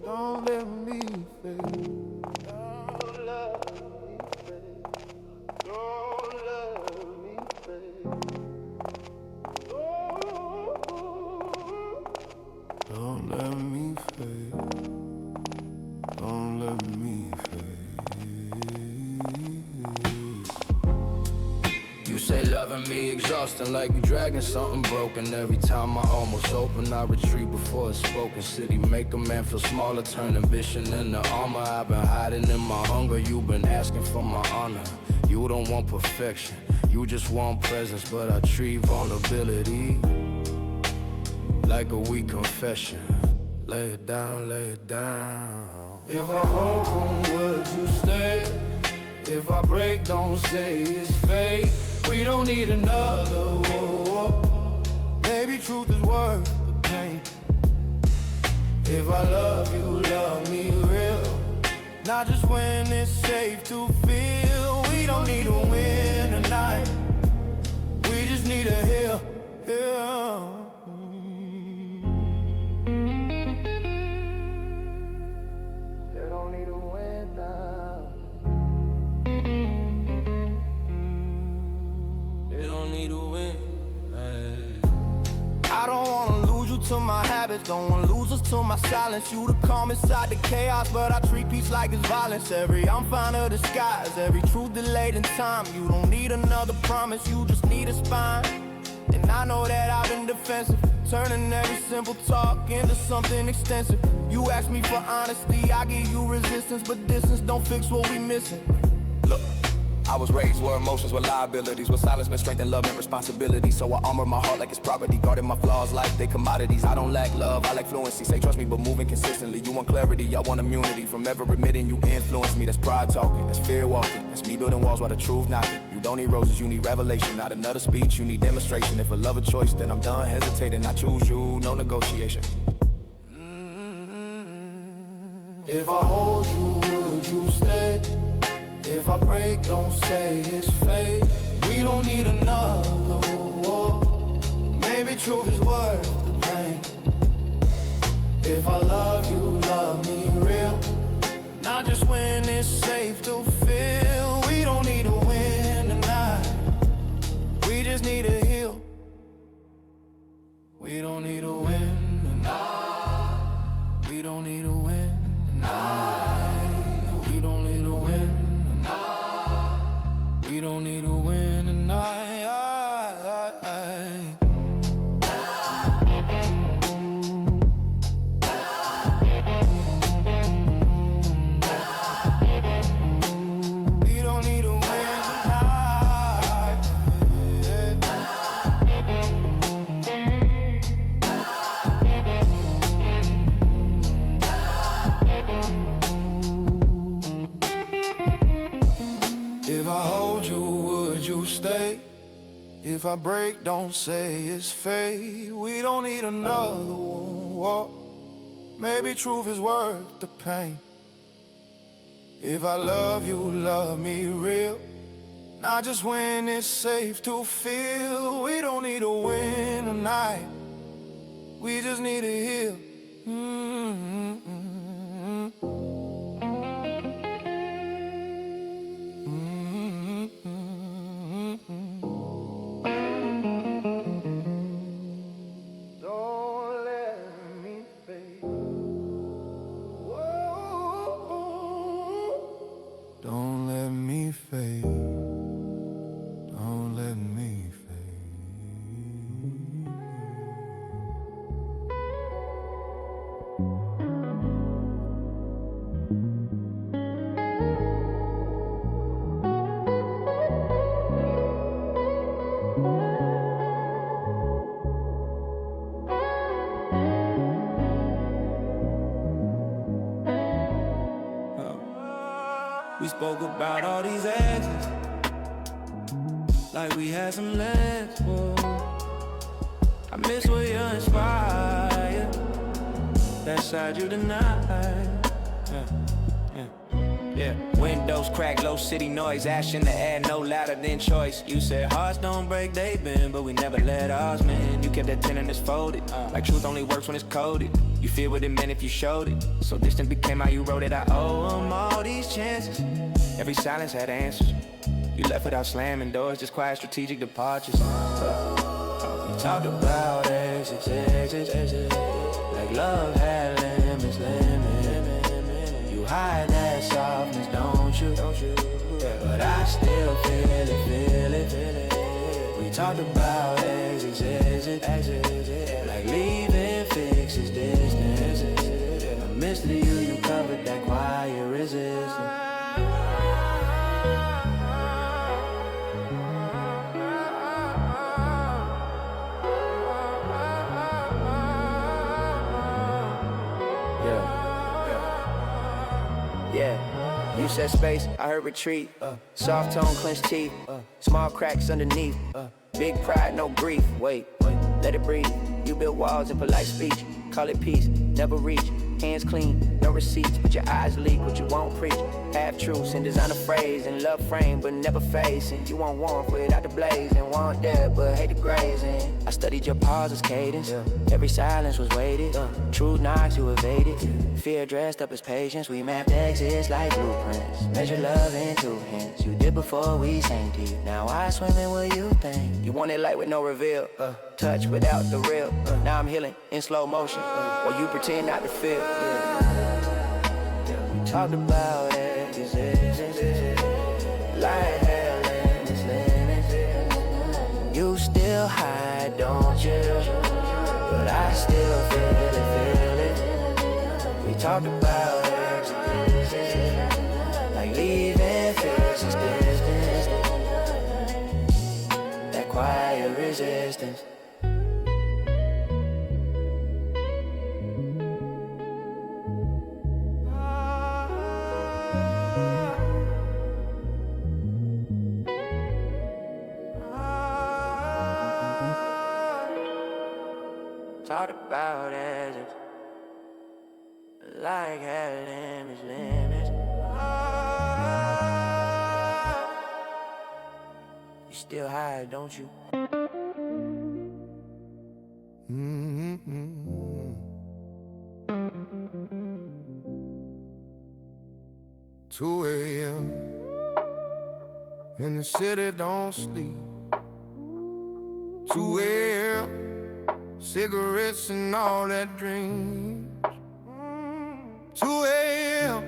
Don't let me fade. Don't let me fade. Don't let me fade. Don't let me fade. Don't let me fade. You say loving me exhausting like you dragging something broken. Every time I almost open, I retreat before it's spoken. City make a man feel smaller, turn ambition into armor. I've been hiding in my hunger, you've been asking for my honor. You don't want perfection, you just want presence. But I treat vulnerability like a weak confession. Lay it down, lay it down. If I hold, would you stay? If I break, don't say it's fate. We don't need another war. Maybe truth is worth the pain. If I love you, love me real. Not just when it's safe to feel. We don't need to win tonight. We just need to heal, heal. They don't need to win now. They don't need to win. I don't wanna lose you to my habits, don't wanna lose us to my silence. You the calm inside the chaos, but I treat peace like it's violence. Every I'm fine of disguise, every truth delayed in time. You don't need another promise, you just need a spine. And I know that I've been defensive, turning every simple talk into something extensive. You ask me for honesty, I give you resistance, but distance don't fix what we missing. Look, I was raised where emotions were liabilities, where silence meant strength and love and responsibility. So I armor my heart like it's property, guarding my flaws like they commodities. I don't lack love, I lack fluency. Say trust me, but moving consistently. You want clarity, I want immunity. From ever admitting you influence me, that's pride talking, that's fear walking. That's me building walls while the truth knocking. You don't need roses, you need revelation. Not another speech, you need demonstration. If I love a choice, then I'm done hesitating. I choose you, no negotiation. If I hold you, would you stay? If I break, don't say it's fate. We don't need another war. Maybe truth is worth the pain. If I love you, love me real. Not just when it's safe to feel. We don't need to win tonight. We just need to heal. We don't need to win tonight. We don't need to win tonight. We don't need to win. We don't need to win tonight. We don't need to win tonight. If I hold you, would you stay? If I break, don't say it's fate. We don't need another war. Maybe truth is worth the pain. If I love you, love me real. Not just when it's safe to feel. We don't need to win tonight. We just need to heal. Don't let me fade. Whoa. Don't let me fade. Don't let me fade. We spoke about all these exes, like we had some legs, whoa. I miss where you're inspired, that side you denied. Yeah, windows crack, low city noise, ash in the air, no louder than choice. You said hearts don't break, they bend, but we never let ours mend. You kept that tenderness folded, like truth only works when it's coded. You feel what it meant if you showed it, so distance became how you wrote it. I owe them all these chances, every silence had answers. You left without slamming doors, just quiet strategic departures. We talked about exits, like love had limits, You hide that softness, don't you? Yeah, but I still feel it. We talked about exits, like leaving fixes distance. I missed you covered that quiet resistance. Yeah, you said space, I heard retreat. Soft tone, clenched teeth. Small cracks underneath. Big pride, no grief. Wait, let it breathe. You build walls in polite speech. Call it peace, never reach. Hands clean, no receipts, but your eyes leak what you won't preach. Half truths and design a phrase and love frame, but never facing. You want warmth without the blaze and want depth, but hate the grazing. I studied your pauses, cadence. Every silence was weighted. Truth knocks, you evaded. Fear dressed up as patience. We mapped exits like blueprints. Measure love in 2 hands. You did before we sank deep. Now I swim in what you think. You want it light with no reveal. Touch without the real. Now I'm healing in slow motion, or you pretend not to feel. We talked about it, like hell in this limits. You still hide, don't you? But I still feel it. We talked about it, like leaving fixes distance. That quiet resistance. Talked about as it's like had limits. You still hide, don't you? 2 a.m. and the city don't sleep. 2 a.m. cigarettes and all that dreams. 2 a.m.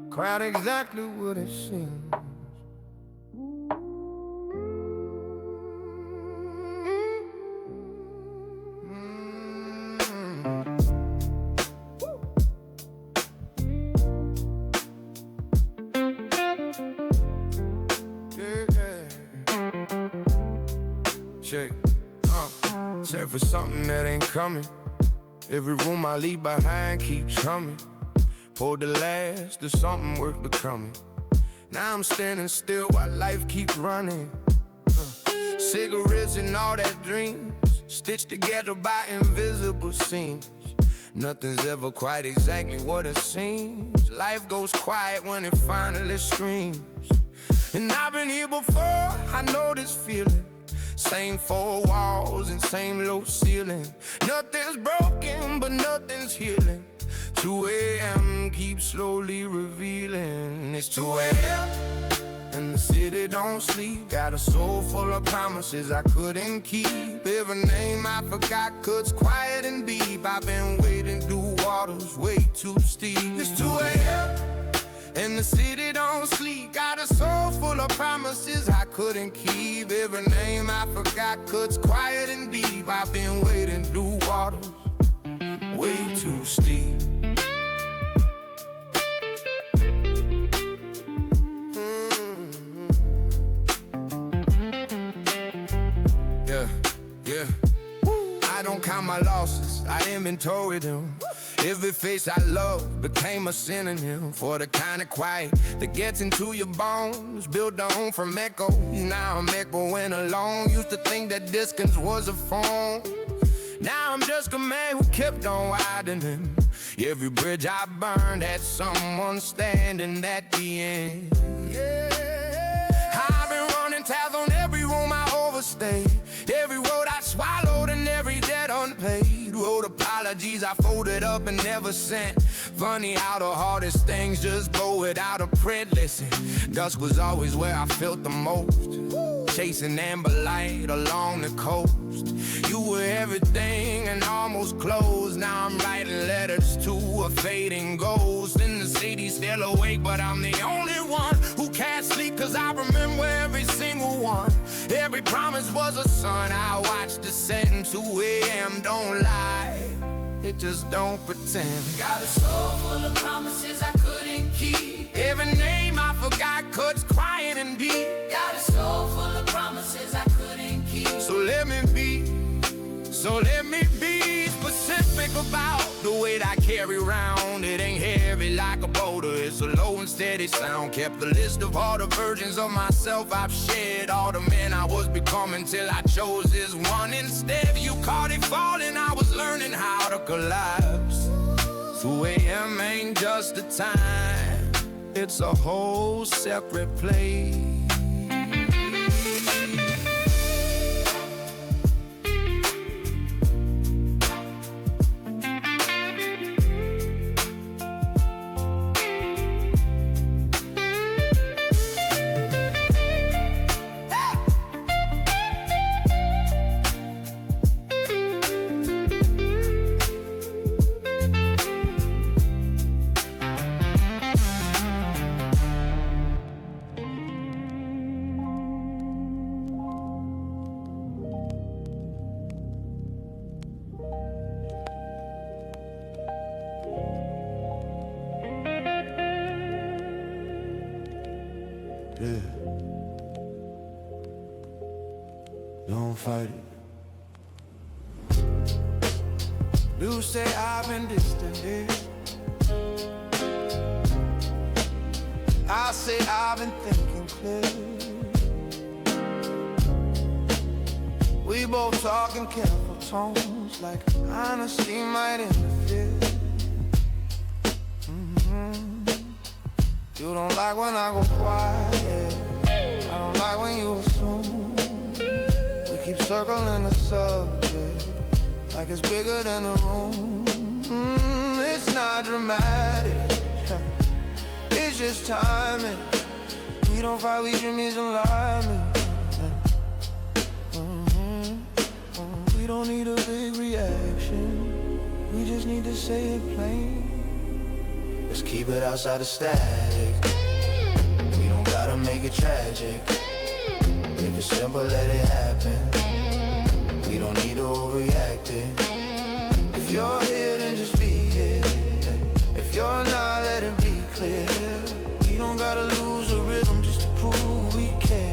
crowd exactly what it seems. Check, check for something that ain't coming. Every room I leave behind keeps coming. Pour the last of something worth becoming. Now I'm standing still while life keeps running. Cigarettes and all that dreams, stitched together by invisible seams. Nothing's ever quite exactly what it seems. Life goes quiet when it finally screams. And I've been here before, I know this feeling. Same 4 walls and same low ceiling. Nothing's broken, but nothing's healing. 2 a.m. keeps slowly revealing. It's 2 a.m. and the city don't sleep. Got a soul full of promises I couldn't keep. Every name I forgot cuts quiet and deep. I've been wading through waters way too steep. It's 2 a.m. and the city don't sleep. Got a soul full of promises I couldn't keep. Every name I forgot cuts quiet and deep. I've been wading through waters way too steep. Yeah. I don't count my losses, I inventory them. Every face I love became a synonym for the kind of quiet that gets into your bones. Built on from echoes, now I'm echoing alone. Used to think that distance was a phone. Now I'm just a man who kept on widening. Every bridge I burned had someone standing at the end. I've been running tabs on every room I overstayed, every road I swallowed and every debt unpaid. Wrote apologies I folded up and never sent. Funny how the hardest things just go without a print. Listen, dusk was always where I felt the most, chasing amber light along the coast. You were everything and almost closed. Now I'm writing letters to a fading ghost. In the city still awake, but I'm the only one who can't sleep, cause I remember every single one. Every promise was a sun I watched descend into 2 a.m. Don't lie, it just don't pretend. Got a soul full of promises I couldn't keep. Every name I forgot cuts crying and beat. Got a soul full of promises I couldn't keep. So let me be specific about the weight I carry around. It ain't heavy like a boulder, it's a low and steady sound. Kept a list of all the versions of myself I've shed, all the men I was becoming till I chose this one instead. You caught it falling, I was learning how to collapse. 2 a.m. ain't just a time, it's a whole separate place. Yeah. Don't fight it. You say I've been distant, yeah. I say I've been thinking clear. We both talk in careful tones, like honesty might interfere. You don't like when I go quiet, I don't like when you assume. We keep circling the subject like it's bigger than the room. It's not dramatic, it's just timing. We don't fight, we dream is alignment. We don't need a big reaction, we just need to say it plain. Let's keep it outside the static. We don't gotta make it tragic. If it's simple, let it happen. We don't need to overreact it. If you're here, then just be here. If you're not, let it be clear. We don't gotta lose a rhythm just to prove we care.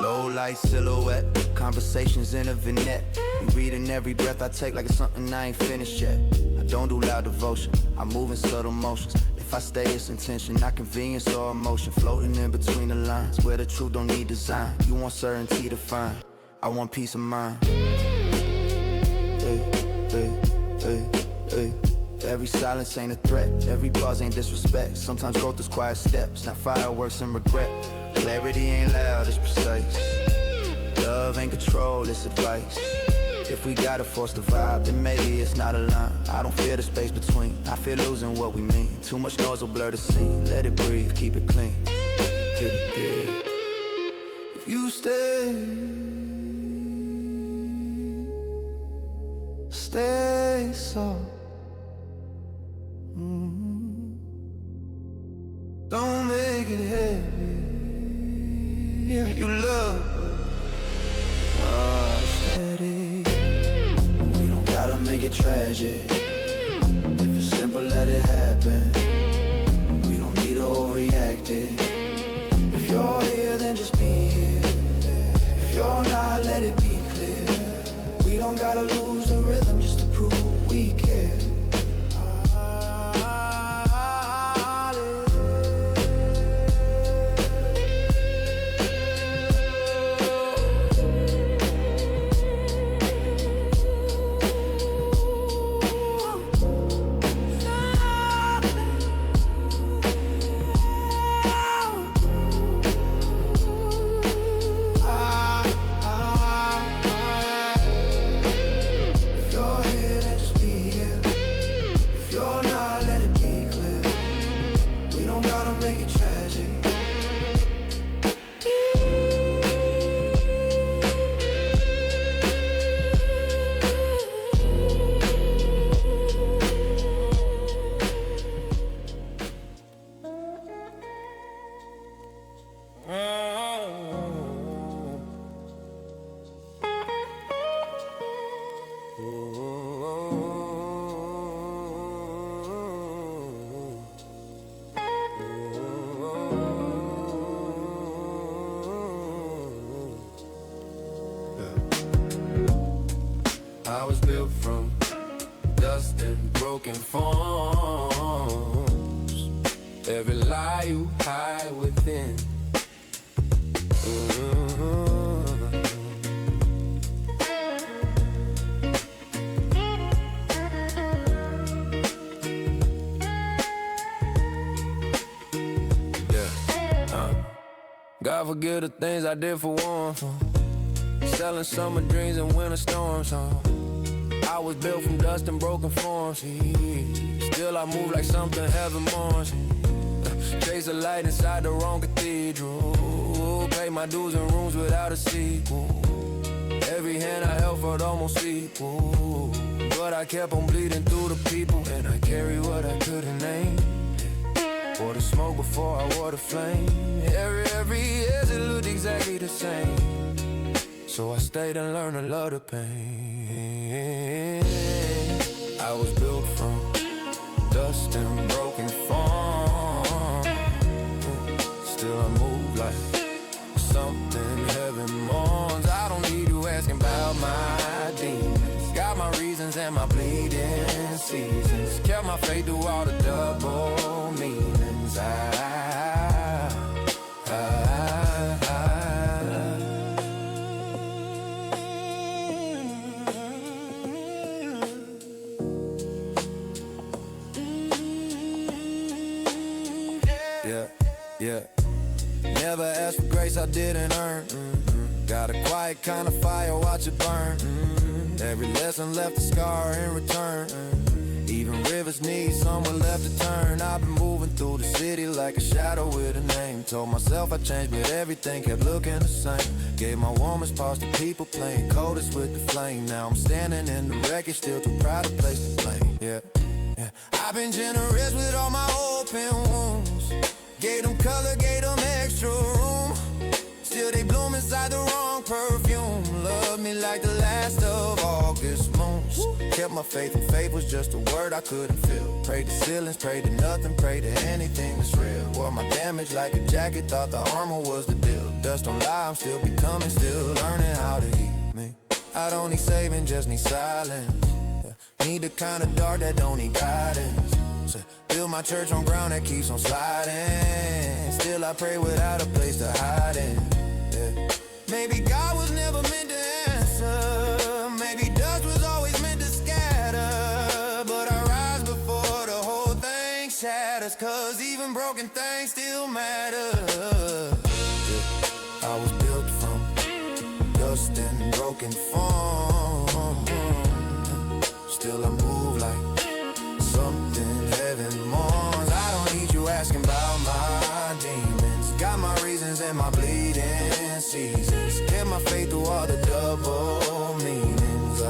Low light silhouette, conversations in a vignette. You reading every breath I take like it's something I ain't finished yet. I don't do loud devotion, I move in subtle motions. If I stay, it's intention, not convenience or emotion. Floating in between the lines, where the truth don't need design. You want certainty to find, I want peace of mind. Hey, hey, hey, hey. Every silence ain't a threat, every pause ain't disrespect. Sometimes growth is quiet steps, not fireworks and regret. Clarity ain't loud, it's precise. Love ain't control, it's advice. If we gotta force the vibe, then maybe it's not a line. I don't fear the space between, I fear losing what we mean. Too much noise will blur the scene, let it breathe, keep it clean. If you stay so. Don't make it heavy. If you love steady, we don't gotta make it tragic. If it's simple, let it happen. We don't need to overreact it. don't gotta lose the rhythm just to prove we care. I was built from dust and broken forms. Every lie you hide within. God forgive the things I did for one. Selling summer dreams and winter storms. I was built from dust and broken forms. Still I move like something heaven mourns. Chase a light inside the wrong cathedral. Pay my dues in rooms without a sequel. Every hand I held felt almost equal. But I kept on bleeding through the people. And I carry what I couldn't name. Wore the smoke before I wore the flame. Every year it looked exactly the same. So I stayed and learned to love the pain. I was built from dust and broken form. Still I move like something heaven mourns. I don't need you asking about my demons. Got my reasons and my bleeding seasons. Kept my faith through all the double meanings. Yeah. Never asked for grace I didn't earn. Got a quiet kind of fire, watch it burn. Every lesson left a scar in return. Even rivers need someone left to turn. I've been moving through the city like a shadow with a name. Told myself I changed, but everything kept looking the same. Gave my warmest parts to people playing coldest with the flame. Now I'm standing in the wreckage, still too proud of place to blame. Yeah. I've been generous with all my open wounds. Gave them color, gave them extra room. Still they bloom inside the wrong perfume. Love me like the last of August moons. Kept my faith, and faith was just a word I couldn't feel. Prayed to ceilings, prayed to nothing, prayed to anything that's real. Wore my damage like a jacket, thought the armor was the deal. Dust don't lie, I'm still becoming, still learning how to heal me. I don't need saving, just need silence. Need the kind of dark that don't need guidance. Build my church on ground that keeps on sliding. Still I pray without a place to hide in. Maybe God was never meant to answer. Maybe dust was always meant to scatter. But I rise before the whole thing shatters. Cause even broken things still matter. I was built from dust and broken form. Still I move like something heaven mourns. I don't need you asking about my demons. Got my reasons and my bleeding seasons. Kept my faith through all the double meanings.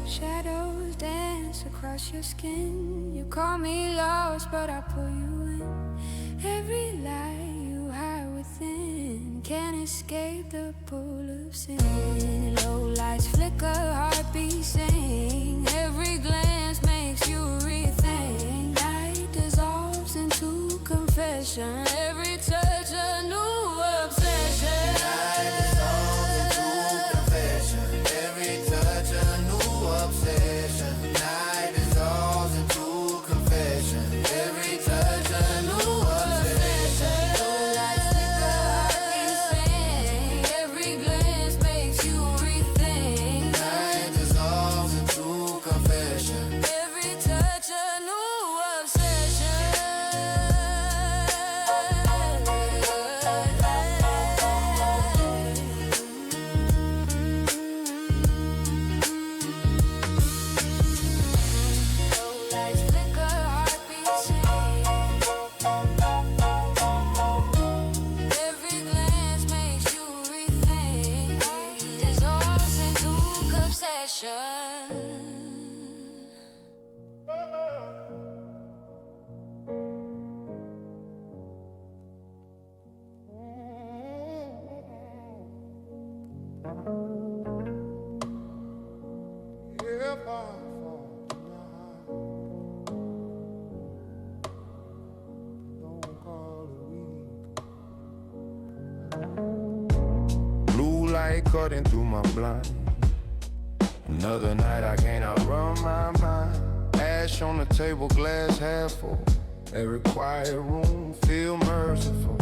Shadows dance across your skin. You call me lost, but I pull you in. Every lie you hide within can't escape the pull of sin. Low lights flicker, heartbeat sing. Every glance makes you rethink. Night dissolves into confession. Every touch a new obsession. passion. If I fall behind, don't call it weak. Blue light cutting through my blind. Another night I can't outrun my mind. Ash on the table, glass half full. Every quiet room feel merciful.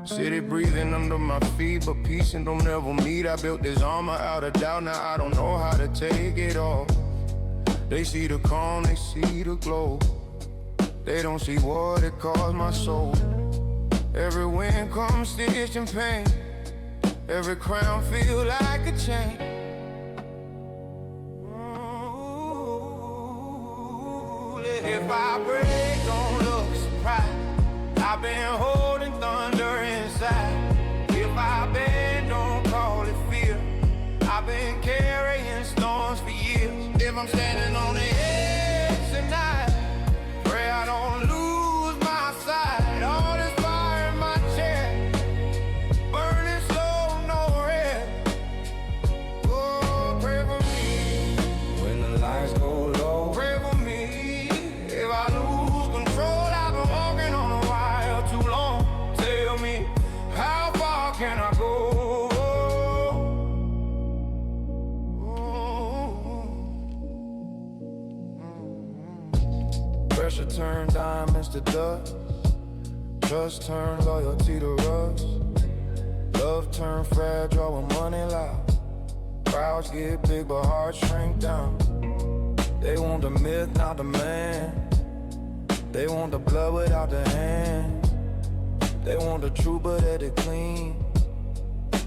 City breathing under my feet, but peace and don't ever meet. I built this armor out of doubt, now I don't know how to take it off. They see the calm, they see the glow. They don't see what it caused my soul. Every wind comes stitching pain. Every crown feel like a chain. Ooh, if I break, don't look surprised. I've been holding thunder inside. If I bend, don't call it fear. I've been carrying storms for years. If I'm standing on the edge tonight, pray I don't lose my sight. All this fire in my chest, burning slow, no rest. Oh, pray for me when the lights go low. Pray for me if I lose control. I've been walking on a wire too long. Tell me, how far can I go? Pressure turn diamonds to dust. Trust turn loyalty to rust. Love turn fragile when money loud. Crowds get big but hearts shrink down. They want the myth, not the man. They want the blood without the hand. They want the truth but edit clean.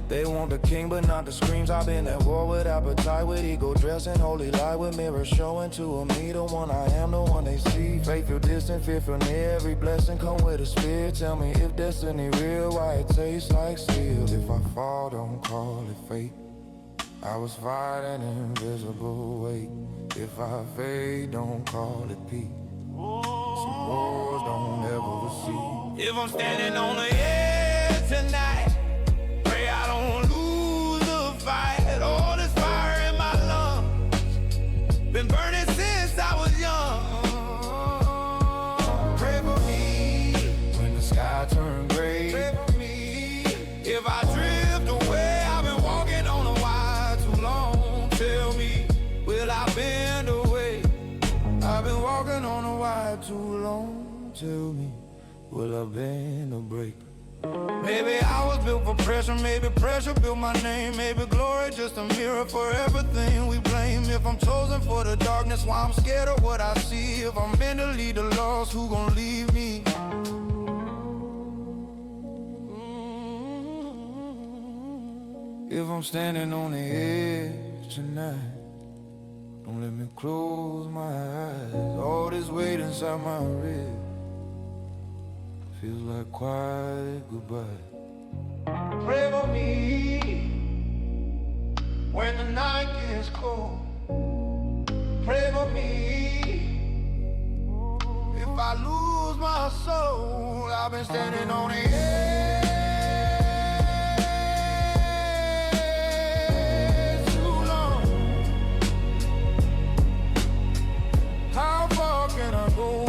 They want the king but not the screams. I've been at war with appetite, with ego dressing, holy light, with mirrors showing to me the one I am, the one they see. Faith feel distant, fear feel near. Every blessing come with a spirit. Tell me if destiny real, why it tastes like steel. If I fall, don't call it fate. I was fighting an invisible weight. If I fade, don't call it peace. Some wars don't ever receive. If I'm standing on the edge tonight, pray I don't lose the fight. All this fire in my lungs, been burning since I was young. Pray for me when the sky turns gray. Pray for me if I drift away. I've been walking on a wire too long. Tell me, will I bend away? I've been walking on a wire too long. Tell me, will I bend or break? Maybe I was built for pressure, maybe pressure built my name. Maybe glory just a mirror for everything we blame. If I'm chosen for the darkness, why I'm scared of what I see. If I'm meant to lead the lost, who gon' leave me? If I'm standing on the edge tonight, don't let me close my eyes. All this weight inside my ribs feels like quiet goodbye. Pray for me when the night gets cold. Pray for me if I lose my soul. I've been standing on the edge too long. How far can I go?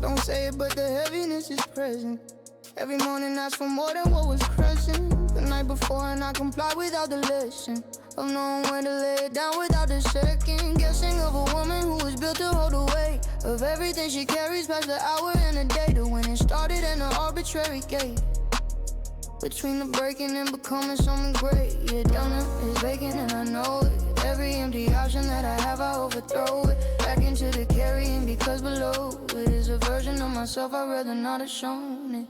Don't say it, but the heaviness is present. Every morning ask for more than what was present the night before, and I comply without the lesson of knowing when to lay it down without the second guessing of a woman who was built to hold the weight of everything she carries past the hour and the day to when it started in an arbitrary gate between the breaking and becoming something great. Yeah, dinner is vacant and I know it. Every empty option that I have, I overthrow it back into the carrying, because below it is a version of myself I'd rather not have shown it.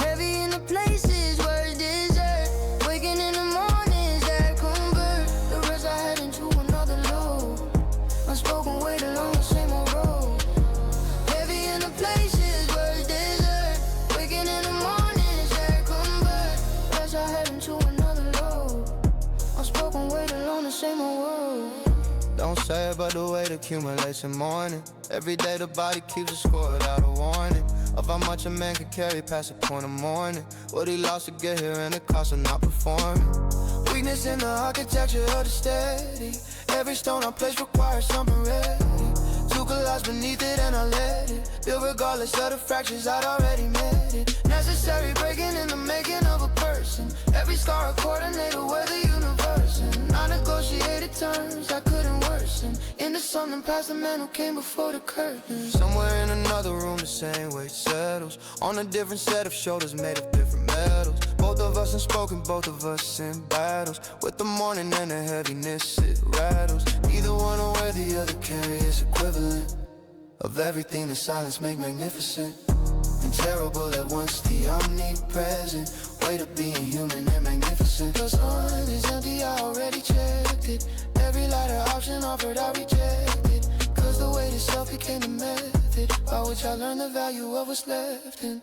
Heavy in the places where it's desert, waking in the mornings that convert the rest I had into another load. Unspoken weight along the same old road. Heavy in the places where it's desert, waking in the mornings that convert the rest I had into another load. Unspoken weight along the same old road. Don't say it, but the weight accumulates in morning. Every day the body keeps a score without a warning of how much a man can carry past the point of morning. What he lost to get here and the cost of not performing. Weakness in the architecture of the steady. Every stone I place requires something ready to collapse beneath it, and I let it build regardless of the fractures I'd already made it. Necessary breaking in the making of a person. Every scar a coordinator where the universe, and I negotiated terms I couldn't worsen into something past the man who came before the curtain. Somewhere in another room the same weight settles on a different set of shoulders made of different metals. Both of us unspoken, both of us in battles with the morning and the heaviness it rattles. Neither one aware the other carry is equivalent of everything the silence make magnificent and terrible at once. The omnipresent weight of being human and magnificent. Cause on is empty, I already checked it. Every lighter option offered, I rejected. Cause the weight itself became the method by which I learned the value of what's left in.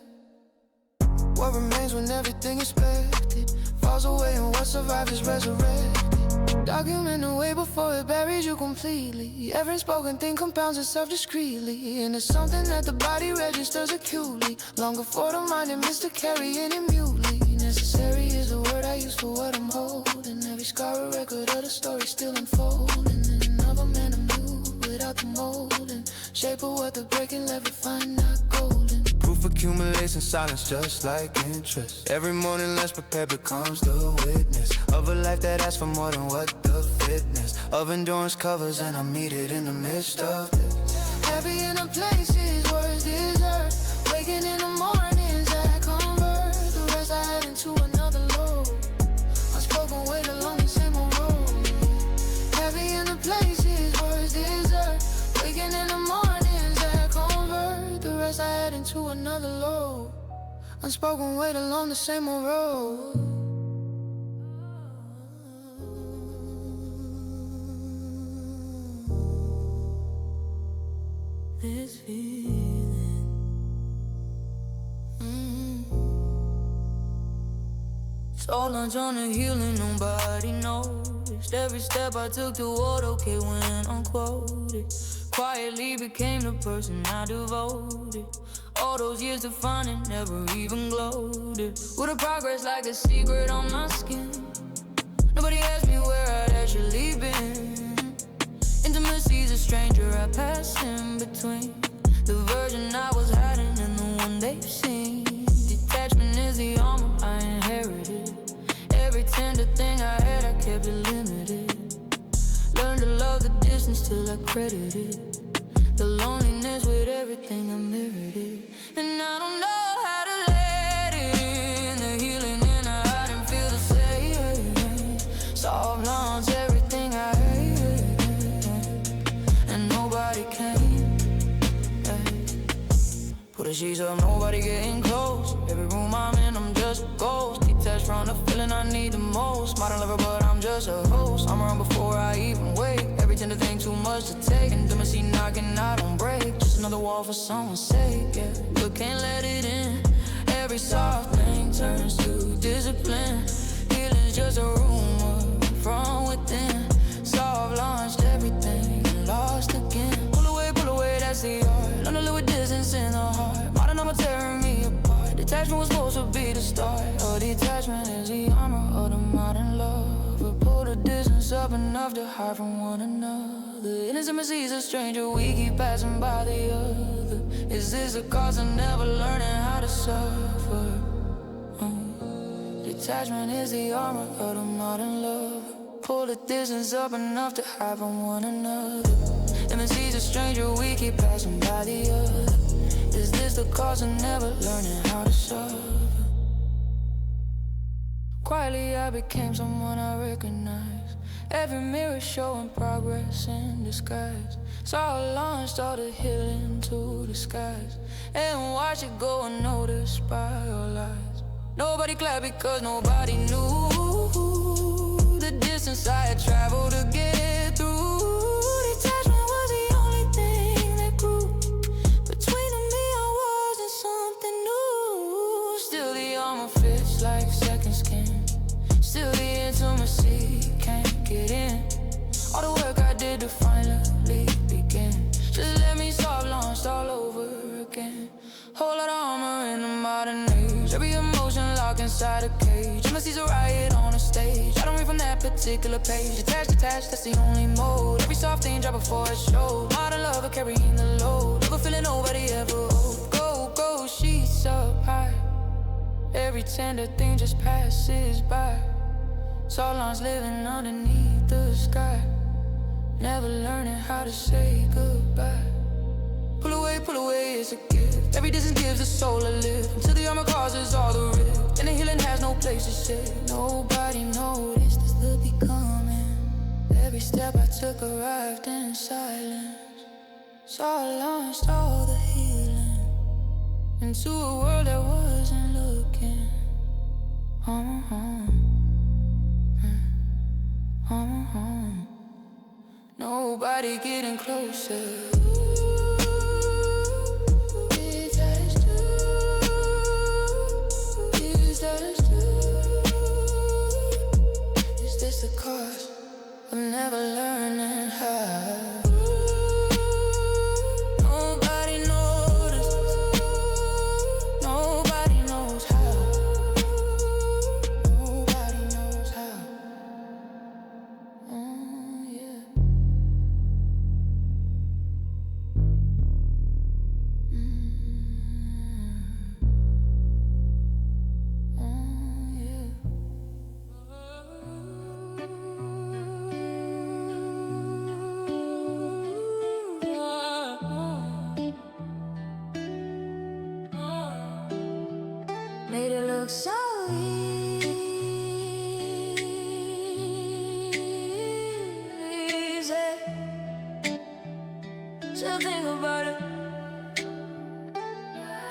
What remains when everything expected falls away, and what survives is resurrected. Document the way before it buries you completely. Every spoken thing compounds itself discreetly, and it's something that the body registers acutely, long before the mind admits to carrying it mutely. Necessary is the word I use for what I'm holding. Every scar a record of the story still unfolding. And another man anew without the molding. Shape of what the breaking left refined, not golden. Proof accumulates in silence just like interest. Every morning less prepared becomes the witness of a life that asks for more than what the fitness of endurance covers, and I meet it in the midst of this. Happy in the places words deserve. Waking in the mornings that convert. The rest I head into another load. Unspoken weight along the same old road. Happy in the places words deserve. Waking in the mornings that convert. The rest I head into another load. Unspoken weight along the same old road. This feeling, so lunch on the healing, nobody noticed. Every step I took toward okay went unquoted. Quietly became the person I devoted. All those years to find it never even glowed. With a progress like a secret on my skin. Nobody asked me where I'd actually been. Intimacy's a stranger I pass in between. The version I was hiding and the one they've seen. Detachment is the armor I inherited. Every tender thing I had, I kept it limited. Learned to love the distance till I credited the loneliness with everything I merited. And I don't know how to let it in. The healing in I didn't feel the same. Soft launch everything I hate, and nobody came. Put the sheets up, nobody getting close. Every room I'm in, I'm just a ghost. Detached from the feeling I need the most. Modern lover, but I'm just a host. I'm around before I even wake. Every tender thing too much to take. Intimacy knocking, I don't break. Just another wall for someone's sake, yeah. But can't let it in. Every soft thing turns to discipline. Healing's just a rumor from within. Soft launched everything and lost again. Pull away, that's the art. Learn to live with distance in the heart. Modern number tearing me apart. Detachment was supposed to be the start. Oh, detachment is the armor of the modern love. But pull the distance up enough to hide from one another. Intimacy's a stranger, we keep passing by the other. Is this a cause of never learning how to suffer? Detachment is the armor of the modern love. Pull the distance up enough to hide from one another. Intimacy's a stranger, we keep passing by the other. Is this the cause of never learning how to suffer? Quietly I became someone I recognized. Every mirror showing progress in disguise. Saw a launch, started healing to the skies. And watch it go unnoticed by all eyes. Nobody clapped because nobody knew the distance I had traveled to get through. Detachment was the only thing that grew. Between them me, I wasn't something new. Still the armor fits like second skin. Still the intimacy can't get in. All the work I did to finally begin. Just let me soft launch all over again. Whole lot of armor in the modern age. Every emotion locked inside a cage. Intimacy's a riot on a stage. I don't read from that particular page. Detached, that's the only mode. Every soft thing drop before it shows. Modern lover carrying the load. Look a feeling nobody ever owed. Go, sheets up high. Every tender thing just passes by. Saw lawns living underneath the sky. Never learning how to say goodbye. Pull away, it's a gift. Every distance gives the soul a lift. Until the armor causes all the rift. And the healing has no place to sit. Nobody noticed as the becoming. Every step I took arrived in silence. Saw launched all the healing into a world that wasn't looking. Nobody getting closer. Is this the cause but never learning how. Nobody noticed, nobody knows how. Nobody knows how. Yeah. Made it look so easy. Still think about it.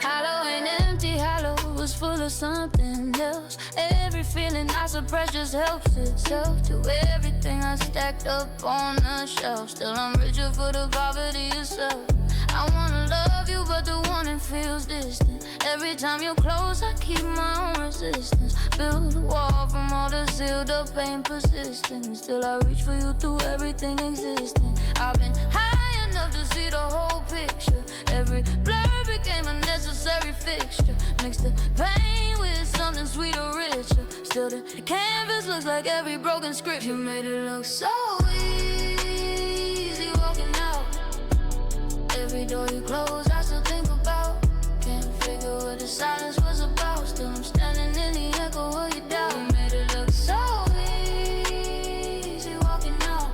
Hollow ain't empty, hollow was full of something else. Every feeling I suppress just helps itself to everything I stacked up on the shelf. Still I'm richer for the poverty itself. I wanna love you, but the wanting feels distant. Every time you're close, I keep my own resistance. Build a wall from all the sealed up pain persistent. Still I reach for you through everything existing. I've been high enough to see the whole picture. Every blur became a necessary fixture. Mix the pain with something sweeter, richer. Still the canvas looks like every broken script. You made it look so easy walking out. Every door you close, I still think about. Can't figure what the silence was about. Still I'm standing in the echo of your doubt. You made it look so easy walking out.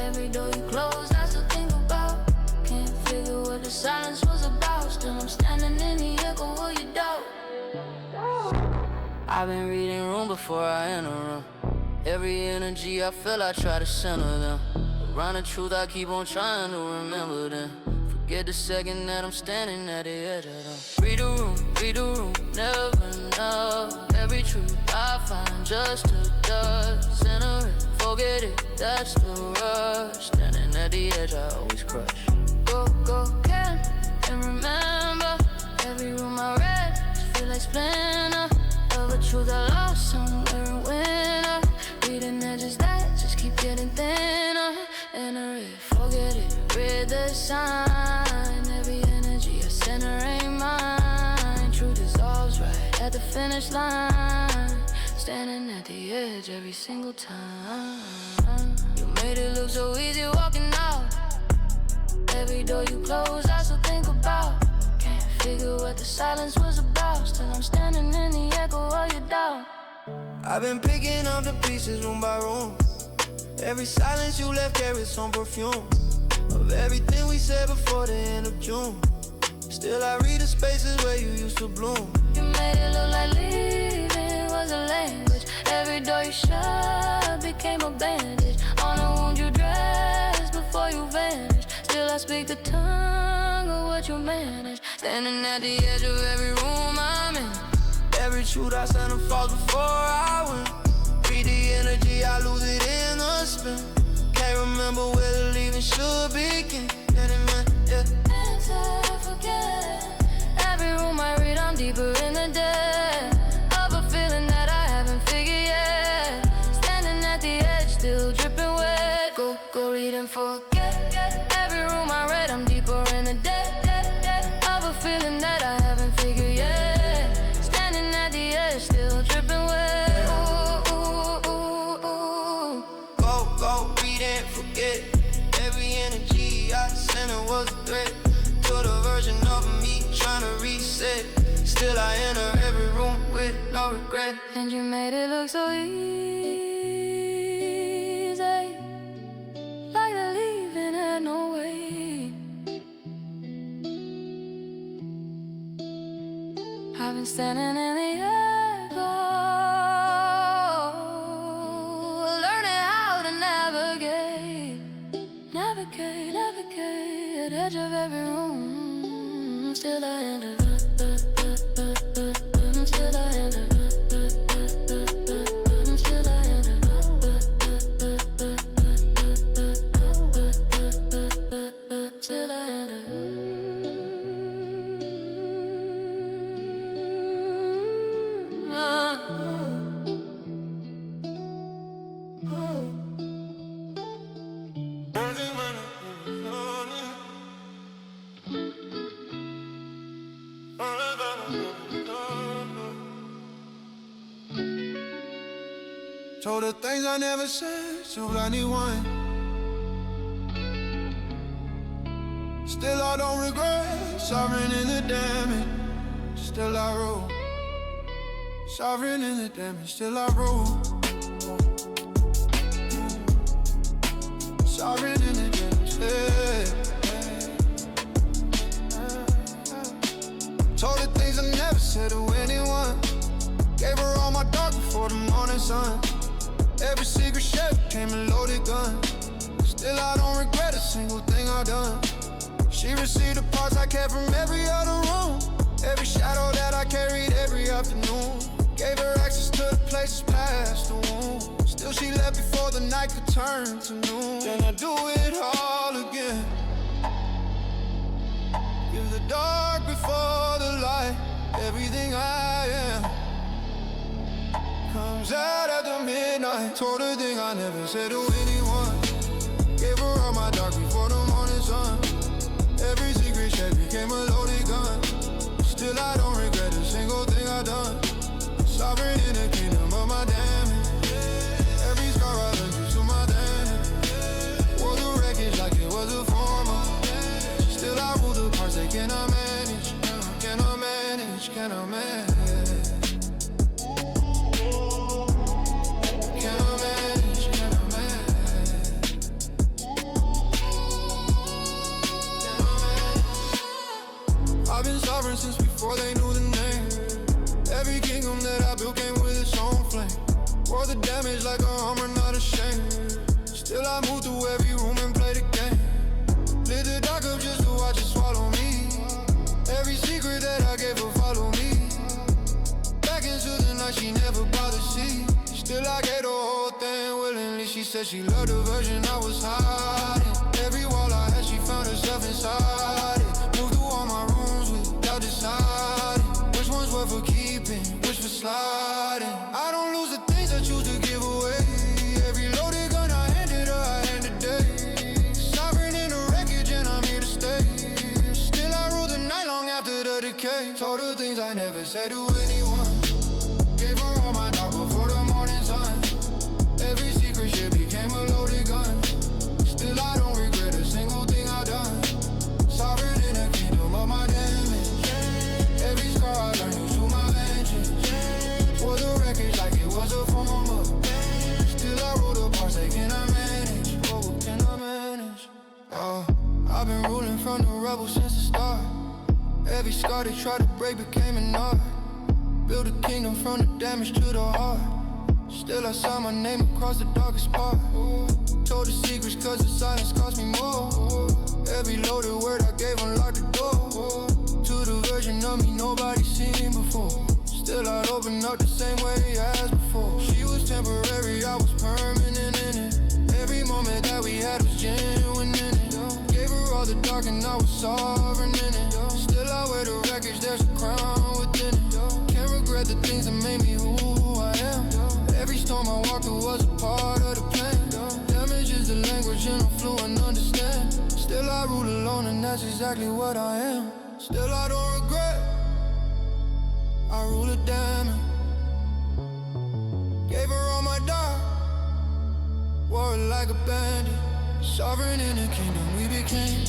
Every door you close, I still think about. Can't figure what the silence was about. Still I'm standing in the echo of your doubt. I've been reading room before I enter room. Every energy I feel, I try to center them. Around the truth, I keep on trying to remember them. Forget the second that I'm standing at the edge of them. Read the room, never know. Every truth I find just to dust. Center it, forget it, that's the rush. Standing at the edge, I always crush. Go, can and remember. Every room I read, just feel like splinter. Of a truth I lost somewhere in winter. Reading edges that just keep getting thinner. Enter it, forget it, read the sign. Every energy I center ain't mine. Truth dissolves right at the finish line. Standing at the edge every single time. You made it look so easy walking out. Every door you close, I still think about. Can't figure what the silence was about. Still I'm standing in the echo of your doubt. I've been picking up the pieces room by room. Every silence you left carries some perfume of everything we said before the end of June. Still I read the spaces where you used to bloom. You made it look like leaving was a language. Every door you shut became a bandage on a wound you dressed before you vanished. Still I speak the tongue of what you managed. Standing at the edge of every room I'm in. Every truth I send falls before I win. Read the energy, I lose it in a spin. Can't remember where the leaving should begin. Yeah. As I forget, every room I read, I'm deeper in the dead of a feeling that I haven't figured yet. Standing at the edge, still dripping wet. Go read and forget. Every room I read, I'm deeper in the dead of a feeling that I haven't figured yet. Standing at the edge, still dripping wet. Go read and forget. Every energy I sent was a threat to the version of me trying to reset. Still I enter every room with no regret. And you made it look so easy, like the leaving had no way. I've been standing in the echo, learning how to navigate at edge of every room. Still I enter, still I enter, still I enter, still I enter. Told her things I never said to anyone. Still I don't regret, sovereign in the damage. Still I rule, sovereign in the damage. Still I rule, sovereign in the damage. Told her things I never said to anyone. Gave her all my dark before the morning sun. Every secret chef became a loaded gun. Still I don't regret a single thing I done. She received the parts I kept from every other room. Every shadow that I carried every afternoon. Gave her access to the places past the womb. Still she left before the night could turn to noon. Then I do it all again. Give the dark before the light. Everything I am comes out after midnight. Told her thing I never said to anyone. Gave her all my dark before the morning sun. Every secret check became a loaded gun. Still I don't regret a single thing I done. Sovereign in the kingdom of my damage. Every scar I learned used to my damage. Wore the wreckage like it was a former. Still I rule the parts they cannot manage. Cannot manage, cannot manage. I've been sovereign since before they knew the name. Every kingdom that I built came with its own flame. Wore the damage like a armor, not ashamed. Still I move through every room and play the game. Lit the dark up just to watch it swallow me. Every secret that I gave her follow me. Back into the night she never bothered see. Still I gave the whole thing willingly. She said she loved the version I was hiding. Every wall I had she found herself inside it. Moved through all my rooms without deciding which ones were for keeping, which for sliding. I don't lose the things I choose to give away. Every loaded gun I handed her, I hand today. Sovereign in the wreckage and I'm here to stay. Still I rule the night long after the decay. Told her things I never said to anyone. Gave her all my dark before the morning sun. Every secret shit became a loaded gun. Still I don't regret a single thing I done. Sovereign in the kingdom of my damage. Every scar I learned used to my vengeance. For the wreckage like it was a former. Still I rule the parts they cannot manage. Oh, cannot manage. Oh, I've been ruling from the rubble since the start. Every scar they tried to break became an art. Build a kingdom from the damage to the heart. Still I saw my name across the darkest part. Told the secrets cause the silence cost me more. Every loaded word I gave unlocked the door to the version of me nobody seen before. Still I'd open up the same way as before. She was temporary, I was permanent in it. Every moment that we had was genuine in it. Gave her all the dark and I was sovereign in it. Still I wear the wreckage, there's a crown within it. Can't regret the things that made me who I am. Every storm I walked through was a part of the plan. Damage is the language and I'm fluent, understand. Still I rule alone and that's exactly what I am. Still I don't regret, I rule a damage. Gave her all my dark, wore it like a bandit. Sovereign in the kingdom we became.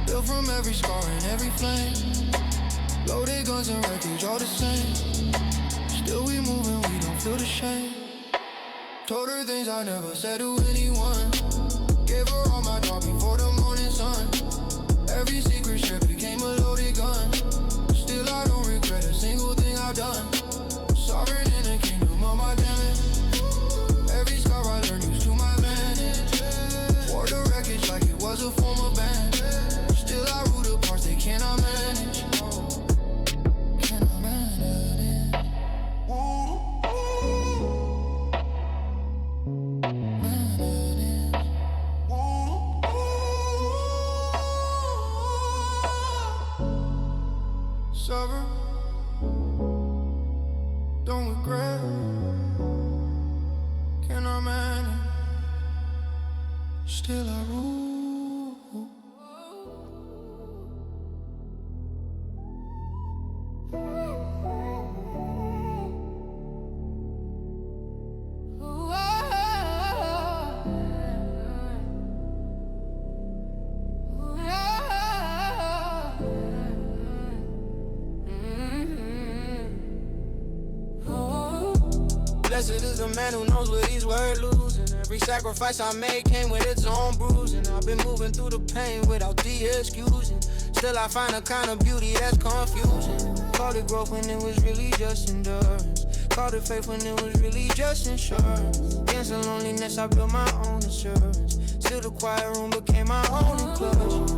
Built from every scar and every flame. Loaded guns and wreckage all the same. Still we moving, we don't feel the shame. Told her things I never said to anyone. Gave her all my dark before the morning sun. Every secret ship became a loaded gun. Still I don't regret a single thing I've done. Sovereign in the kingdom of my damage. Every scar I learned used to my advantage. Wore the wreckage like it was a former band. Still I rule the parts they cannot manage. Cannot manage. Sovereign, don't regret. Cannot manage. Still I rule. Ooh. Blessed is the man who knows what he's worth losing. Every sacrifice I made came with its own bruising. I've been moving through the pain without the excusing. Still I find a kind of beauty that's confusing. Called it growth when it was really just endurance. Called it faith when it was really just insurance. Against the loneliness I built my own assurance. Still the quiet room became my own enclosure.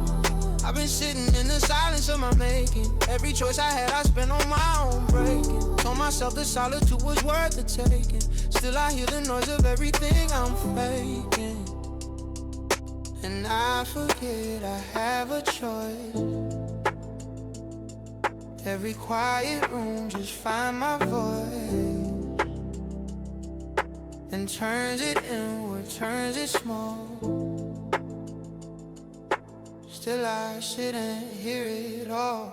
I've been sitting in the silence of my making. Every choice I had, I spent on my own breaking. Told myself the solitude was worth the taking. Still I hear the noise of everything I'm faking. And I forget I have a choice. Every quiet room just find my voice. And turns it inward, turns it small. Still I sit and hear it all.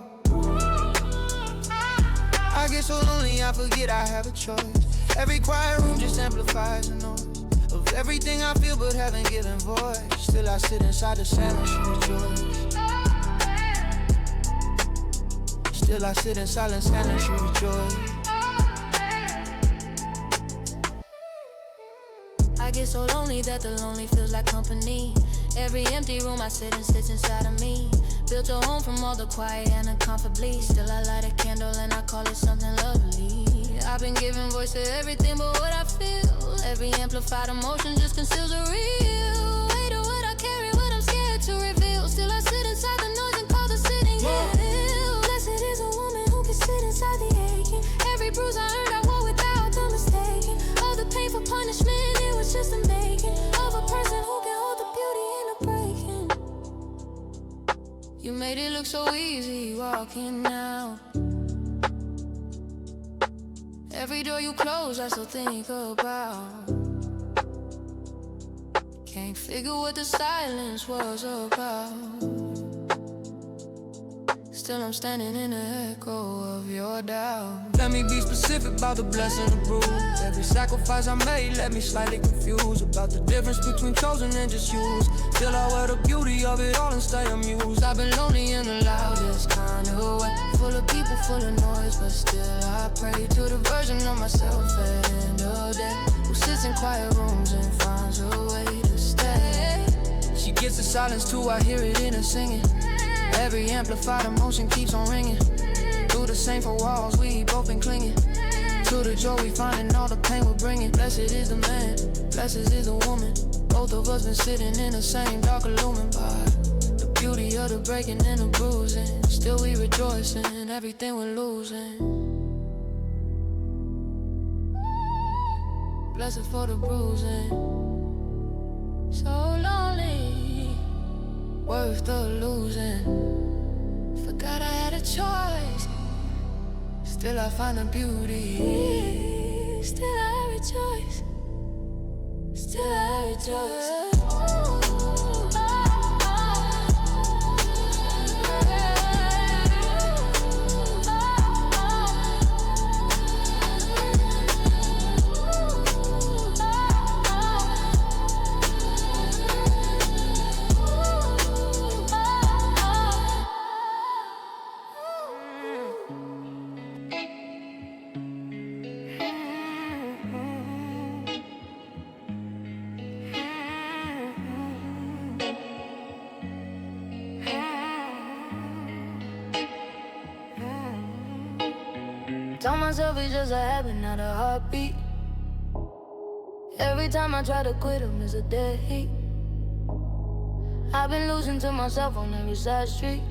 I get so lonely I forget I have a choice. Every quiet room just amplifies the noise of everything I feel but haven't given voice. Still I sit inside the silence and rejoice. Still I sit in silence and rejoice. I get so lonely that the lonely feels like company. Every empty room I sit and sits inside of me. Built a home from all the quiet and uncomfortably. Still I light a candle and I call it something lovely. I've been giving voice to everything but what I feel. Every amplified emotion just conceals a real weight of what I carry, what I'm scared to reveal. Still I sit inside the noise and call the sitting hill. Blessed is a woman who can sit inside the aching. Every bruise I earned I wore without the mistaking. All the painful punishment, it was just a making of a person who can hold the beauty in the breaking. You made it look so easy walking out. Every door you close, I still think about. Can't figure what the silence was about. Still I'm standing in the echo of your doubt. Let me be specific about the blessing and the bruise. Every sacrifice I made left me slightly confused about the difference between chosen and just used. Still I wear the beauty of it all and stay amused. I've been lonely in the loudest kind of way. Full of people, full of noise, but still I pray to the version of myself at the end of the day, who sits in quiet rooms and finds a way to stay. She gets the silence too, I hear it in her singing. Every amplified emotion keeps on ringing. Through the same four walls, we both been clinging to the joy we find in all the pain we're bringing. Blessed is the man, blessed is the woman. Both of us been sitting in the same dark illumined by the beauty of the breaking and the bruising. Still we rejoice in everything we're losing. Blessed for the bruising. So lonely, worth the losing. Forgot I had a choice. Still I find the beauty. Still I rejoice. Still I rejoice. Tell myself it's just a habit, not a heartbeat. Every time I try to quit, I miss a dead heat. I've been losing to myself on every side street.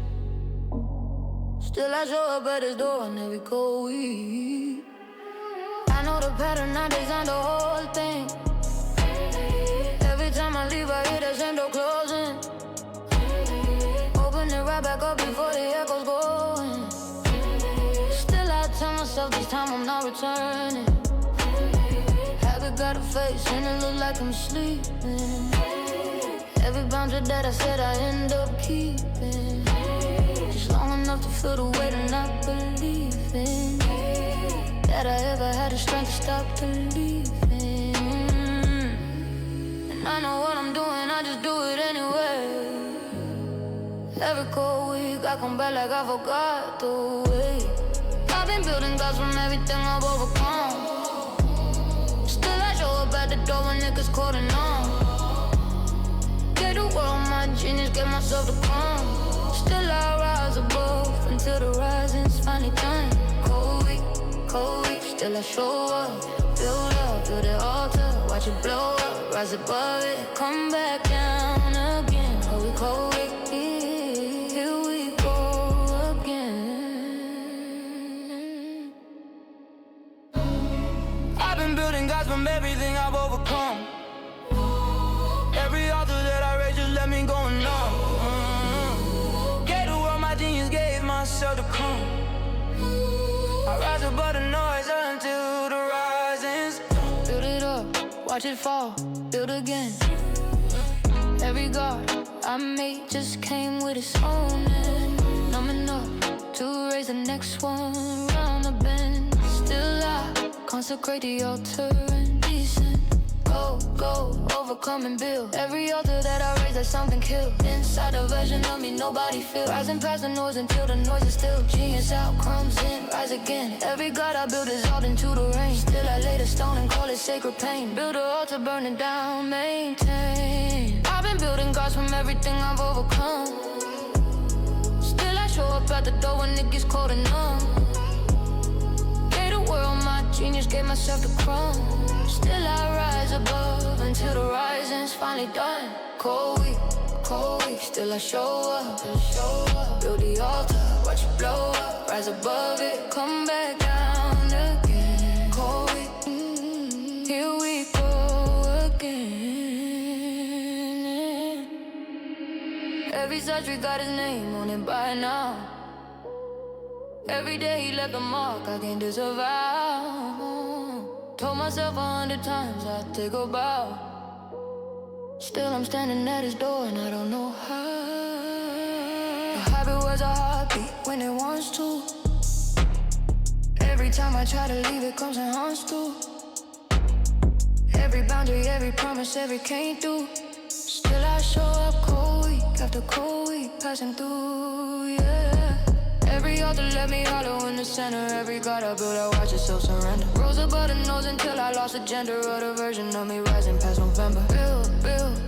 Still I show up at his door on every cold week. I know the pattern, I designed the whole thing. Every time I leave, I hear the same door closing. Open it right back up before the echoes going. Tell myself this time I'm not returning. Habit got a face and it look like I'm sleeping. Every boundary that I said I end up keeping. Just long enough to feel the weight and not believing that I ever had the strength to stop believing. And I know what I'm doing, I just do it anyway. Every cold week I come back like I forgot the way. I've been building gods from everything I've overcome. the door when niggas cold and numb. Get the world my genius, get myself to calm. Still I rise above until the rising's finally done. Cold week, still I show up. Build up, build the altar, watch it blow up. Rise above it, come back down again. Cold week, here we go again. I've been building gods from everything I've overcome. Every altar that I raise just let me go numb. Gave the world my genius, gave myself the crumb. I rise above the noise until the rising's. Build it up, watch it fall, build again. Every god I made just came with its own end. Numbing up to raise the next one round the bend. Still I consecrate the altar and descend. Go, overcome and build. Every altar that I raise, there's something killed. Inside a version of me nobody feels. Rising past the noise until the noise is still. Genius out, crumbs in, rise again. Every god I build is out into the rain. Still I lay the stone and call it sacred pain. Build an altar, burn it down, maintain. I've been building gods from everything I've overcome. Still I show up at the door when it gets cold and numb. Gave the world my genius, gave myself the crumb. Still I rise above until the rising's finally done. Cold week, still I show up. Build the altar, watch it blow up. Rise above it, come back down again. Cold week, here we go again. Every surgery got his name on it by now. Every day he left a mark I can't disavow. Told myself 100 times I'd take a bow. Still I'm standing at his door and I don't know how. The habit was a heartbeat when it wants to. Every time I try to leave it comes and haunts too. Every boundary, every promise, every can't do. Still I show up cold week after cold week passing through, yeah. Every altar let me hollow in the center. Every god I build, I watch it self-surrender. Rose above the nose until I lost the gender of the version of me rising past November. Build,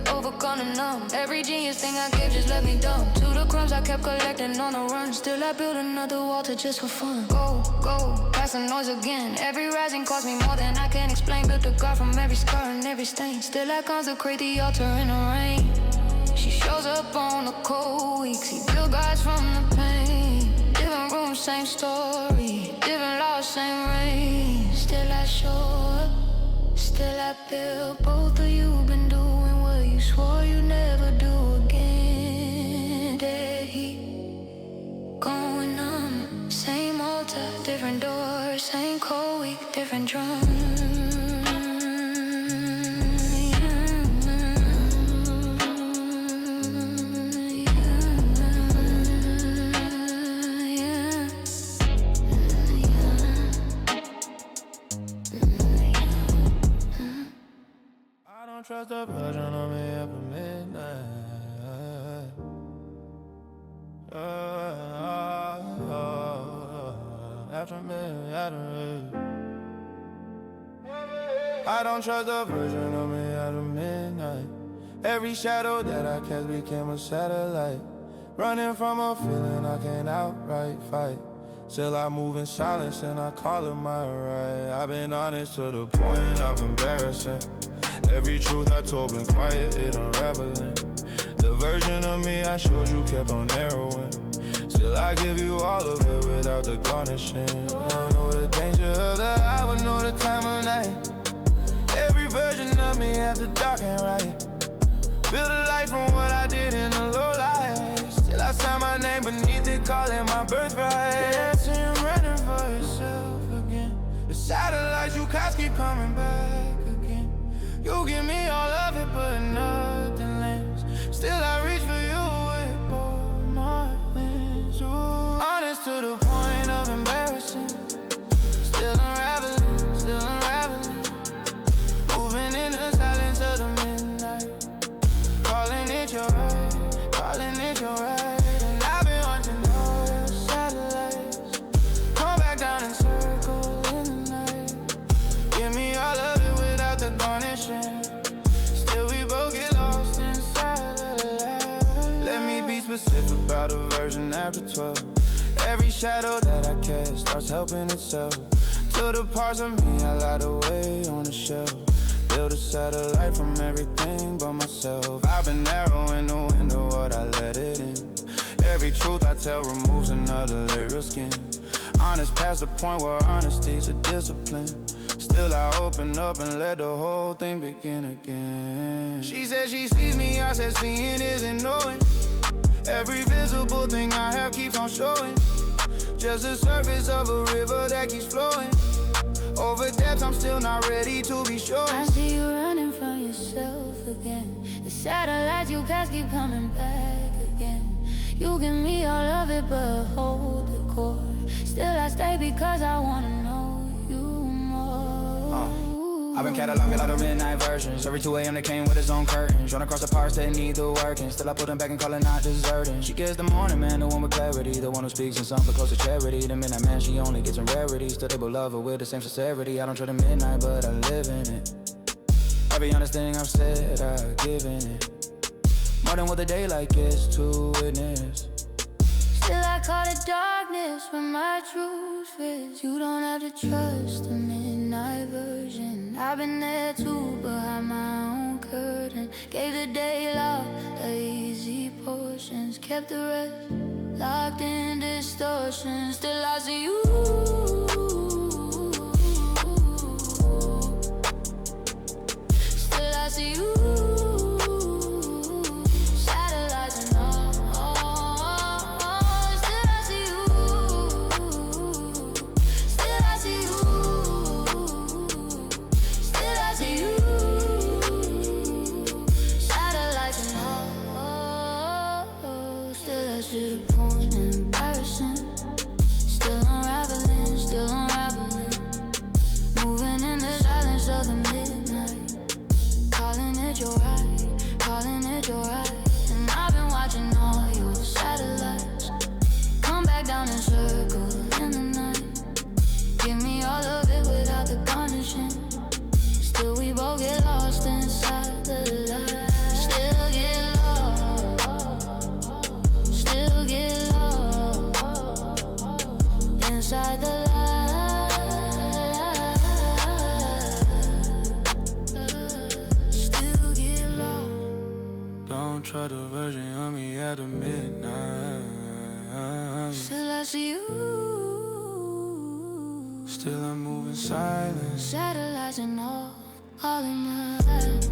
overcome the numb. Every genius thing I gave just let me dumb. To the crumbs I kept collecting on the run. Still I build another altar just for fun. Go, past the noise again. Every rising cost me more than I can explain. Built a god from every scar and every stain. Still I consecrate the altar in the rain. She shows up on the cold weeks. He built gods from the pain. Different rooms, same story. Different laws, same rain. Still I show up. Still I build. Both of you been doing what you swore you never do again. Dead heat going on. Same altar, different doors. Same cold week, different drums. Trust the version of me after midnight. After midnight. I don't trust the version of me after midnight. Every shadow that I cast became a satellite. Running from a feeling I can't outright fight. Still I move in silence and I call it my right. I've been honest to the point of embarrassing. Every truth I told been quiet, it unraveling. The version of me I showed you kept on narrowing. Still I give you all of it without the garnishing. I don't know the danger of the hour, know the time of night. Every version of me after dark and right. Build a life from what I did in the low light. Still I sign my name beneath it, call it my birthright. Yeah, I see him running for yourself again. The satellites you cast keep coming back again. You give me all of it, but nothing less. Still I reach for you with both my hands. Ooh. Honest to the point of embarrassing. Still unraveling, still unraveling. Moving in the silence of the midnight. Calling it your right, calling it your right. And I've been watching all your satellites come back down and circle in the night. Give me all of it without the garnishing. specific about a version after 12. Every shadow that I cast starts helping itself to the parts of me I lied away on the shelf. Build a satellite from everything but myself. I've been narrow in the window, what I let it in. Every truth I tell removes another layer of skin. Honest past the point where honesty's a discipline. Still I open up and let the whole thing begin again. She said she sees me, I said seeing isn't knowing. Every visible thing I have keeps on showing. Just the surface of a river that keeps flowing. Over depths I'm still not ready to be sure. I see you running from yourself again. The satellites you cast keep coming back again. You give me all of it but hold the core. Still I stay because I wanna know you more. I've been cataloging all the midnight versions. Every 2 a.m. they came with its own curtains. Run across the parts that need the working. Still I put them back and call it not deserting. She gets the morning man, the one with clarity. The one who speaks in something close to charity. The midnight man, she only gets in rarity. Still they both love her with the same sincerity. I don't try the midnight, but I live in it. Every honest thing I've said, I've given it. More than what the daylight gets to witness. Still I call it darkness when my truth fits. You don't have to trust the midnight version. I've been there too, behind my own curtain. Gave the day love, easy portions. Kept the rest locked in distortion. Still I see you. Still I see you. Try the version of me at the midnight. Still I see you. Still I'm moving silent. Satellites and all in my head.